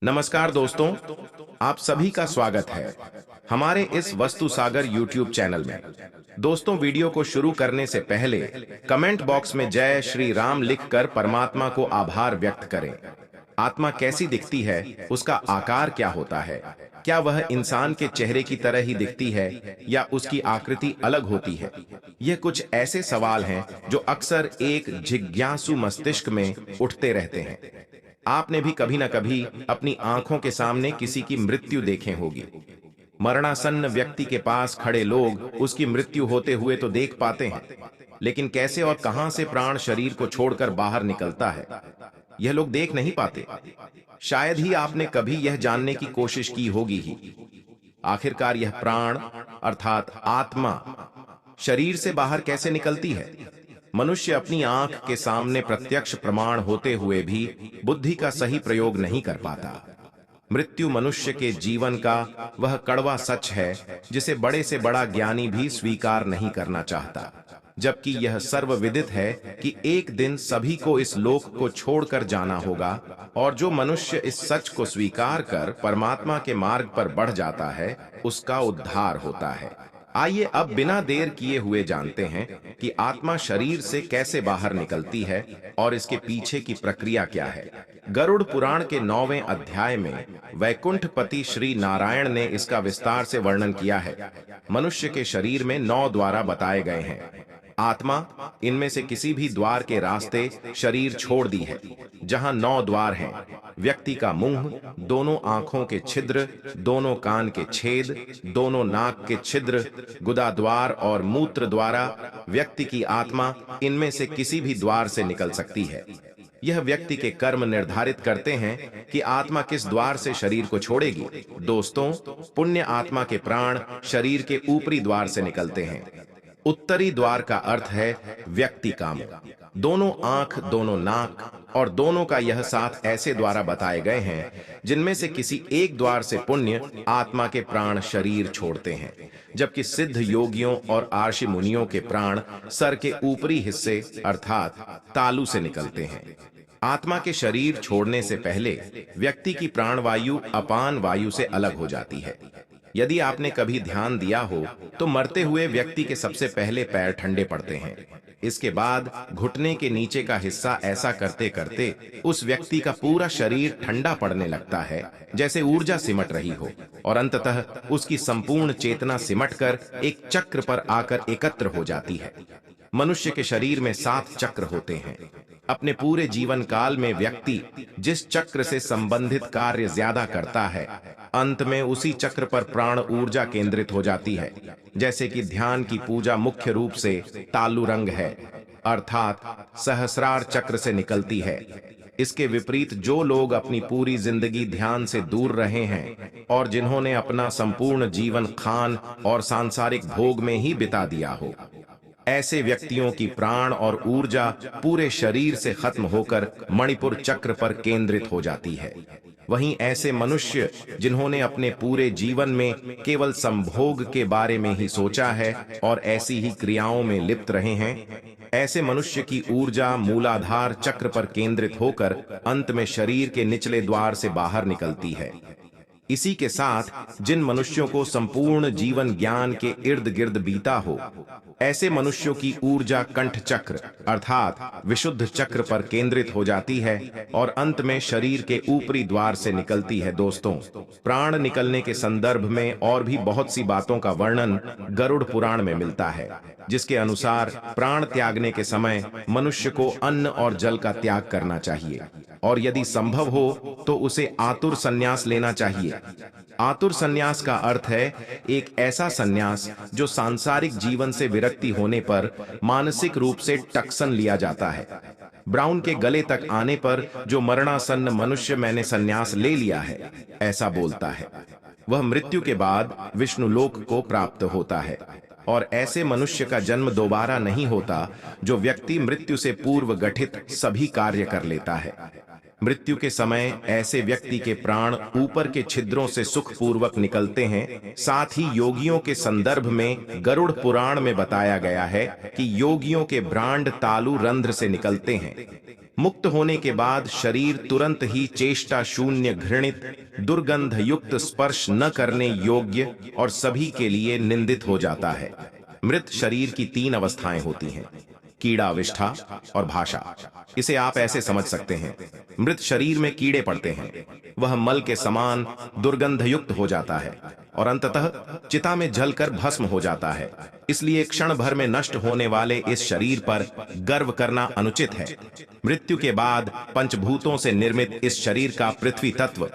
नमस्कार दोस्तों, आप सभी का स्वागत है हमारे इस वस्तु सागर यूट्यूब चैनल में। दोस्तों, वीडियो को शुरू करने से पहले कमेंट बॉक्स में जय श्री राम लिखकर परमात्मा को आभार व्यक्त करें। आत्मा कैसी दिखती है, उसका आकार क्या होता है, क्या वह इंसान के चेहरे की तरह ही दिखती है या उसकी आकृति अलग होती है? यह कुछ ऐसे सवाल हैं जो अक्सर एक जिज्ञासु मस्तिष्क में उठते रहते हैं। आपने भी कभी न कभी अपनी आंखों के सामने किसी की मृत्यु देखे होगी। मरणासन्न व्यक्ति के पास खड़े लोग उसकी मृत्यु होते हुए तो देख पाते हैं, लेकिन कैसे और कहां से प्राण शरीर को छोड़कर बाहर निकलता है, यह लोग देख नहीं पाते। शायद ही आपने कभी यह जानने की कोशिश की होगी ही आखिरकार यह प्राण अर्थात आत्मा शरीर से बाहर कैसे निकलती है। मनुष्य अपनी आंख के सामने प्रत्यक्ष प्रमाण होते हुए भी बुद्धि का सही प्रयोग नहीं कर पाता। मृत्यु मनुष्य के जीवन का वह कड़वा सच है जिसे बड़े से बड़ा ज्ञानी भी स्वीकार नहीं करना चाहता, जबकि यह सर्वविदित है कि एक दिन सभी को इस लोक को छोड़कर जाना होगा, और जो मनुष्य इस सच को स्वीकार कर परमात्मा के मार्ग पर बढ़ जाता है उसका उद्धार होता है। आइए अब बिना देर किए हुए जानते हैं कि आत्मा शरीर से कैसे बाहर निकलती है और इसके पीछे की प्रक्रिया क्या है। गरुड़ पुराण के 9वें अध्याय में वैकुंठपति श्री नारायण ने इसका विस्तार से वर्णन किया है। मनुष्य के शरीर में 9 द्वार बताए गए हैं। आत्मा इनमें से किसी भी द्वार के रास्ते शरीर छोड़ दी है। जहां 9 द्वार हैं, व्यक्ति का मुंह, दोनों आंखों के छिद्र, दोनों कान के छेद, दोनों नाक के छिद्र, गुदा द्वार और मूत्र द्वारा व्यक्ति की आत्मा इनमें से किसी भी द्वार से निकल सकती है। यह व्यक्ति के कर्म निर्धारित करते हैं कि आत्मा किस द्वार से शरीर को छोड़ेगी। दोस्तों, पुण्य आत्मा के प्राण शरीर के ऊपरी द्वार से निकलते हैं। उत्तरी द्वार का अर्थ है व्यक्ति काम। दोनों आंख, दोनों नाक और दोनों का यह साथ ऐसे द्वारा बताए गए हैं जिनमें से किसी एक द्वार से पुण्य आत्मा के प्राण शरीर छोड़ते हैं, जबकि सिद्ध योगियों और आर्षि मुनियों के प्राण सर के ऊपरी हिस्से अर्थात तालू से निकलते हैं। आत्मा के शरीर छोड़ने से पहले व्यक्ति की प्राणवायु अपान वायु से अलग हो जाती है। यदि आपने कभी ध्यान दिया हो तो मरते हुए व्यक्ति के सबसे पहले पैर ठंडे पड़ते हैं। इसके बाद घुटने के नीचे का हिस्सा ऐसा करते करते उस व्यक्ति का पूरा शरीर ठंडा पड़ने लगता है, जैसे ऊर्जा सिमट रही हो, और अंततः उसकी संपूर्ण चेतना सिमटकर एक चक्र पर आकर एकत्र हो जाती है। मनुष्य के शरीर में 7 चक्र होते हैं। अपने पूरे जीवन काल में व्यक्ति जिस चक्र से संबंधित कार्य ज्यादा करता है, अंत में उसी चक्र पर प्राण ऊर्जा केंद्रित हो जाती है। जैसे कि ध्यान की पूजा मुख्य रूप से तालु रंग है अर्थात सहस्रार चक्र से निकलती है। इसके विपरीत जो लोग अपनी पूरी जिंदगी ध्यान से दूर रहे हैं और जिन्होंने अपना संपूर्ण जीवन खान और सांसारिक भोग में ही बिता दिया हो, ऐसे व्यक्तियों की प्राण और ऊर्जा पूरे शरीर से खत्म होकर मणिपुर चक्र पर केंद्रित हो जाती है। वहीं ऐसे मनुष्य जिन्होंने अपने पूरे जीवन में केवल संभोग के बारे में ही सोचा है और ऐसी ही क्रियाओं में लिप्त रहे हैं, ऐसे मनुष्य की ऊर्जा मूलाधार चक्र पर केंद्रित होकर अंत में शरीर के निचले द्वार से बाहर निकलती है। इसी के साथ जिन मनुष्यों को संपूर्ण जीवन ज्ञान के इर्द गिर्द बीता हो, ऐसे मनुष्यों की ऊर्जा कंठ चक्र अर्थात विशुद्ध चक्र पर केंद्रित हो जाती है और अंत में शरीर के ऊपरी द्वार से निकलती है। दोस्तों, प्राण निकलने के संदर्भ में और भी बहुत सी बातों का वर्णन गरुड़ पुराण में मिलता है, जिसके अनुसार प्राण त्यागने के समय मनुष्य को अन्न और जल का त्याग करना चाहिए और यदि संभव हो तो उसे आतुर संन्यास लेना चाहिए। आतुर संन्यास का अर्थ है एक ऐसा संन्यास जो सांसारिक जीवन से विरक्ति होने पर मानसिक रूप से टक्सन लिया जाता है। ब्राउन के गले तक आने पर जो मरणासन्न मनुष्य मैंने संन्यास ले लिया है ऐसा बोलता है, वह मृत्यु के बाद विष्णु लोक को प्राप्त होता है। और ऐसे मनुष्य का जन्म दोबारा नहीं होता जो व्यक्ति मृत्यु से पूर्व गठित सभी कार्य कर लेता है। मृत्यु के समय ऐसे व्यक्ति के प्राण ऊपर के छिद्रों से सुखपूर्वक निकलते हैं। साथ ही योगियों के संदर्भ में गरुड़ पुराण में बताया गया है कि योगियों के ब्रांड तालु रंध्र से निकलते हैं। मुक्त होने के बाद शरीर तुरंत ही चेष्टा शून्य, घृणित, दुर्गंध युक्त, स्पर्श न करने योग्य और सभी के लिए निंदित हो जाता है। मृत शरीर की 3 अवस्थाएं होती हैं: कीड़ा, विष्ठा और भाषा। इसे आप ऐसे समझ सकते हैं, मृत शरीर में कीड़े पड़ते हैं, वह मल के समान दुर्गंधयुक्त हो जाता है और अंततः चिता में जलकर भस्म हो जाता है। इसलिए क्षण भर में नष्ट होने वाले इस शरीर पर गर्व करना अनुचित है। मृत्यु के बाद पंचभूतों से निर्मित इस शरीर का पृथ्वी तत्व,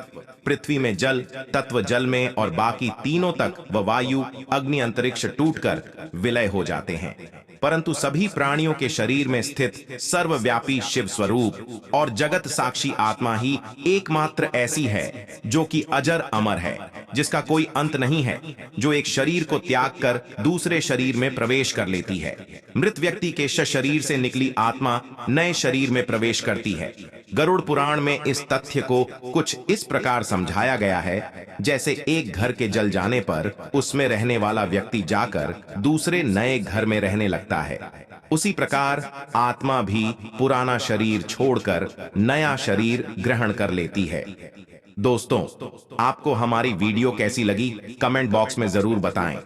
पृथ्वी में जल तत्व, जल में और बाकी तीनों तक व वायु, अग्नि, अंतरिक्ष टूटकर विलय हो जाते हैं। परंतु सभी प्राणियों के शरीर में स्थित सर्वव्यापी शिव स्वरूप और जगत साक्षी आत्मा ही एकमात्र ऐसी है जो कि अजर अमर है, जिसका कोई अंत नहीं है, जो एक शरीर को त्याग कर दूसरे शरीर में प्रवेश कर लेती है। मृत व्यक्ति के शरीर से निकली आत्मा नए शरीर में प्रवेश करती है। गरुड़ पुराण में इस तथ्य को कुछ इस प्रकार समझाया गया है, जैसे एक घर के जल जाने पर उसमें रहने वाला व्यक्ति जाकर दूसरे नए घर में रहने लगता है। उसी प्रकार आत्मा भी पुराना शरीर छोड़कर नया शरीर ग्रहण कर लेती है। दोस्तों, आपको हमारी वीडियो कैसी लगी कमेंट बॉक्स में जरूर बताएं।